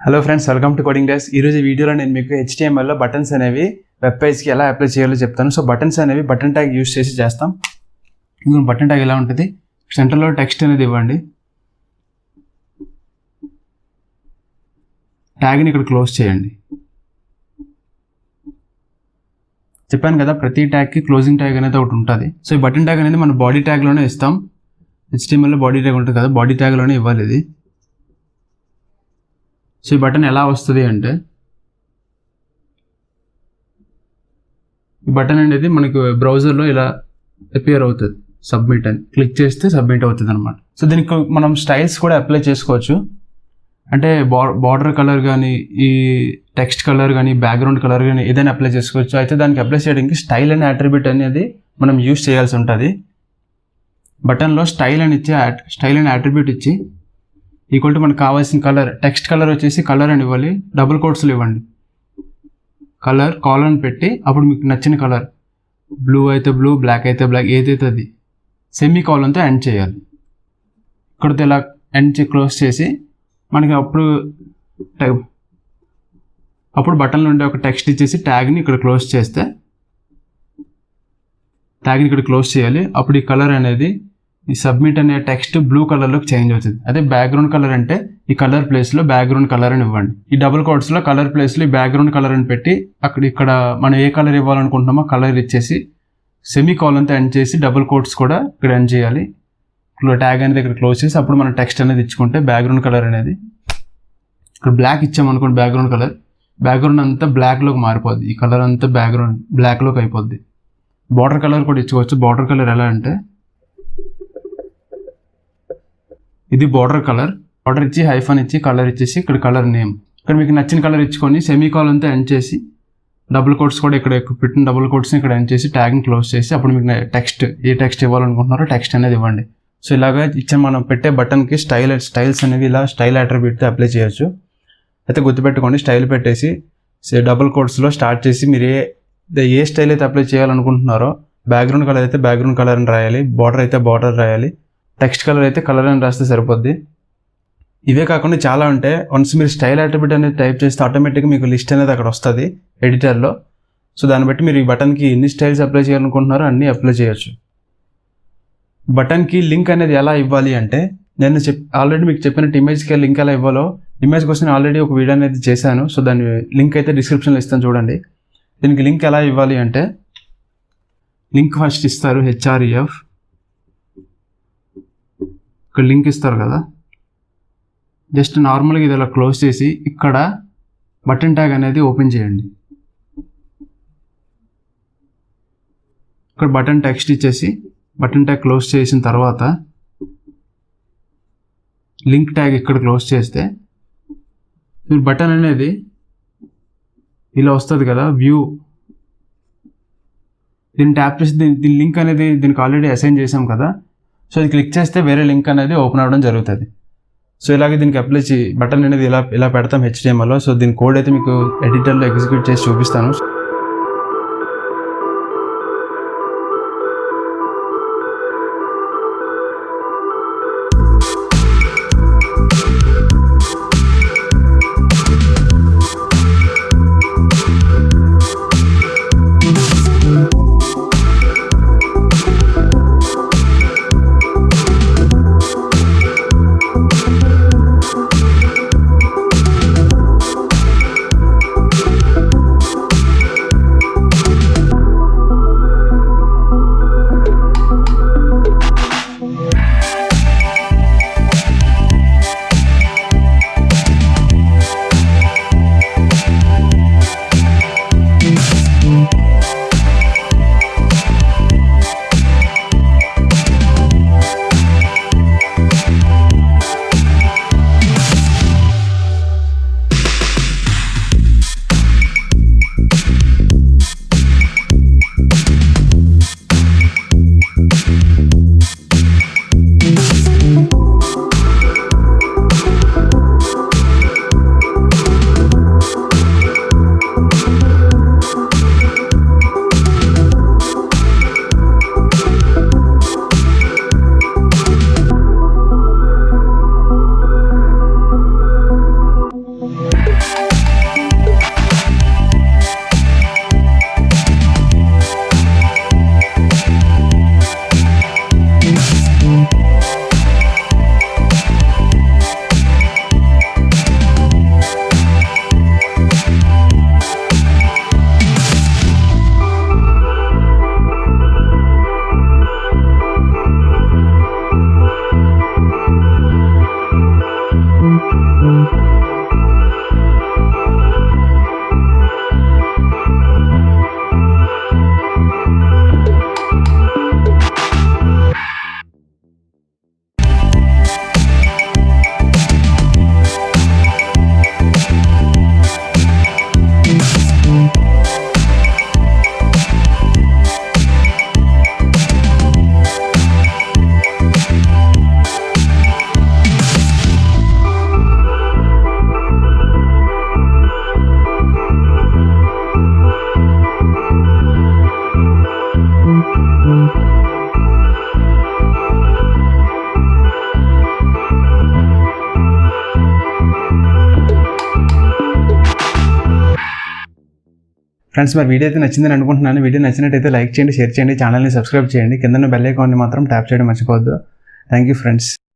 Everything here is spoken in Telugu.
Hello friends, welcome to coding days. ఈరోజు వీడియోలో నేను మీకు HTMLలో బటన్స్ అనేవి వెబ్ పేజ్కి ఎలా అప్లై చేయాలో చెప్తాను. సో బటన్స్ అనేవి బటన్ ట్యాగ్ యూస్ చేసి చేస్తాం. ఇందులో బటన్ ట్యాగ్ ఎలా ఉంటుంది, సెంటర్లో టెక్స్ట్ అనేది ఇవ్వండి. ట్యాగ్ని ఇక్కడ క్లోజ్ చేయండి. చెప్పాను కదా, ప్రతి ట్యాగ్కి క్లోజింగ్ ట్యాగ్ అనేది ఒకటి ఉంటుంది. సో ఈ బటన్ ట్యాగ్ అనేది మన బాడీ ట్యాగ్లోనే ఇస్తాం. HTMLలో బాడీ ట్యాగ్ ఉంటుంది కదా, బాడీ ట్యాగ్లోనే ఇవ్వాలి ఇది. సో ఈ బటన్ ఎలా వస్తుంది అంటే, ఈ బటన్ అనేది మనకు బ్రౌజర్లో ఇలా అపియర్ అవుతుంది. సబ్మిట్ అని క్లిక్ చేస్తే సబ్మిట్ అవుతుంది అనమాట. సో దీనికి మనం స్టైల్స్ కూడా అప్లై చేసుకోవచ్చు. అంటే బార్డర్ కలర్ కానీ, ఈ టెక్స్ట్ కలర్ కానీ, బ్యాక్గ్రౌండ్ కలర్ కానీ ఏదైనా అప్లై చేసుకోవచ్చు. అయితే దానికి అప్లై చేయడానికి స్టైల్ అనే అట్రిబ్యూట్ అనేది మనం యూస్ చేయాల్సి ఉంటుంది. బటన్లో స్టైల్ అని అట్రిబ్యూట్ ఇచ్చి ఈక్వల్ టు మనకు కావాల్సిన కలర్, టెక్స్ట్ కలర్ వచ్చేసి కలర్ అని ఇవ్వాలి. డబుల్ కోట్స్లో ఇవ్వండి. కలర్ కాలన్ పెట్టి అప్పుడు మీకు నచ్చిన కలర్, బ్లూ అయితే బ్లూ, బ్లాక్ అయితే బ్లాక్, ఏదైతే అది సెమీ కాలన్తో ఎండ్ చేయాలి. ఇక్కడితో ఇలా ఎండ్ క్లోజ్ చేసి మనకి అప్పుడు బటన్లో ఉండే ఒక టెక్స్ట్ ఇచ్చేసి ట్యాగ్ని ఇక్కడ క్లోజ్ చేస్తే, ట్యాగ్ని ఇక్కడ క్లోజ్ చేయాలి. అప్పుడు ఈ కలర్ అనేది, ఈ సబ్మిట్ అనే టెక్స్ట్ బ్లూ కలర్లోకి చేంజ్ అవుతుంది. అదే బ్యాక్గ్రౌండ్ కలర్ అంటే ఈ కలర్ ప్లేస్లో బ్యాక్గ్రౌండ్ కలర్ అని ఇవ్వండి. ఈ డబుల్ కోట్స్లో కలర్ ప్లేస్లో ఈ బ్యాక్గ్రౌండ్ కలర్ అని పెట్టి ఇక్కడ మనం ఏ కలర్ ఇవ్వాలనుకుంటున్నామో కలర్ ఇచ్చేసి సెమీ కాలన్తో ఎండ్ చేసి డబుల్ కోట్స్ కూడా ఇక్కడ ఎండ్ చేయాలి. ట్యాగ్ అనేది ఇక్కడ క్లోజ్ చేసి అప్పుడు మనం టెక్స్ట్ అనేది ఇచ్చుకుంటే బ్యాక్గ్రౌండ్ కలర్ అనేది ఇక్కడ బ్లాక్ ఇచ్చామనుకోండి, బ్యాక్గ్రౌండ్ అంతా బ్లాక్లోకి మారిపోద్ది. ఈ కలర్ అంతా బ్యాక్గ్రౌండ్ బ్లాక్లోకి అయిపోద్ది. బార్డర్ కలర్ కూడా ఇచ్చుకోవచ్చు. బార్డర్ కలర్ ఎలా అంటే, ఇది బార్డర్ కలర్, బార్డర్ ఇచ్చి హైఫన్ ఇచ్చి కలర్ ఇచ్చేసి ఇక్కడ కలర్ నేమ్, ఇక్కడ మీకు నచ్చిన కలర్ ఇచ్చుకొని సెమీ కాలన్తో ఎండ్ చేసి డబుల్ కోట్స్ కూడా ఇక్కడ పెట్టిన డబుల్ కోట్స్ని ఇక్కడ ఎండ్ చేసి ట్యాగ్ని క్లోజ్ చేసి అప్పుడు మీకు టెక్స్ట్, ఏ టెక్స్ట్ ఇవ్వాలనుకుంటున్నారో టెక్స్ట్ అనేది ఇవ్వండి. సో ఇలాగా ఇచ్చిన మనం పెట్టే బటన్కి స్టైల్స్ అనేవి ఇలా స్టైల్ అట్రిబ్యూట్తో అప్లై చేయొచ్చు. అయితే గుర్తుపెట్టుకోండి, స్టైల్ పెట్టేసి డబుల్ కోట్స్లో స్టార్ట్ చేసి మీరు ఏ స్టైల్ అయితే అప్లై చేయాలనుకుంటున్నారో, బ్యాక్గ్రౌండ్ కలర్ అయితే బ్యాక్గ్రౌండ్ కలర్ అని రాయాలి, బార్డర్ అయితే బార్డర్ రాయాలి, టెక్స్ట్ కలర్ అయితే కలర్ అని రాస్తే సరిపోద్ది. ఇవే కాకుండా చాలా ఉంటాయి. వన్స్ మీరు స్టైల్ అట్రిబ్యూట్ అనేది టైప్ చేస్తే ఆటోమేటిక్గా మీకు లిస్ట్ అనేది అక్కడ వస్తుంది ఎడిటర్లో. సో దాన్ని బట్టి మీరు ఈ బటన్కి ఎన్ని స్టైల్స్ అప్లై చేయాలనుకుంటున్నారో అన్నీ అప్లై చేయొచ్చు. బటన్కి లింక్ అనేది ఎలా ఇవ్వాలి అంటే, నేను ఆల్రెడీ మీకు చెప్పినట్టు ఇమేజ్కి లింక్ ఎలా ఇవ్వాలో, ఇమేజ్ కోసం నేను ఆల్రెడీ ఒక వీడియో అనేది చేశాను. సో దాని లింక్ అయితే డిస్క్రిప్షన్లో ఇస్తాను, చూడండి. దీనికి లింక్ ఎలా ఇవ్వాలి అంటే, లింక్ ఫస్ట్ ఇస్తారు, HREF, ఇక్కడ లింక్ ఇస్తారు కదా, జస్ట్ నార్మల్గా ఇది ఇలా క్లోజ్ చేసి ఇక్కడ బటన్ ట్యాగ్ అనేది ఓపెన్ చేయండి. ఇక్కడ బటన్ టెక్స్ట్ ఇచ్చేసి బటన్ ట్యాగ్ క్లోజ్ చేసిన తర్వాత లింక్ ట్యాగ్ ఇక్కడ క్లోజ్ చేస్తే మీరు బటన్ అనేది ఇలా వస్తుంది కదా, వ్యూ, దీన్ని ట్యాప్ చేసి దీని లింక్ అనేది దీనికి ఆల్రెడీ అసైన్ చేసాం కదా, సో ఇది క్లిక్ చేస్తే వేరే లింక్ అనేది ఓపెన్ అవ్వడం జరుగుతుంది. సో ఇలాగే దీనికి అప్లై బటన్ అనేది ఇలా పెడతాం HTMLలో. సో దీని కోడ్ అయితే మీకు ఎడిటర్లో ఎగ్జిక్యూట్ చేసి చూపిస్తాను. ఫ్రెండ్స్ మరి వీడియో అయితే నచ్చిందని అనుకుంటున్నాను. వీడియో నచ్చినట్టయితే లైక్ చేయండి, షేర్ చేయండి, ఛానల్ని సబ్స్క్రైబ్ చేయండి, కింద బెల్ ఐకాన్ని మాత్రం ట్యాప్ చేయడం మర్చిపోవద్దు. Thank you friends.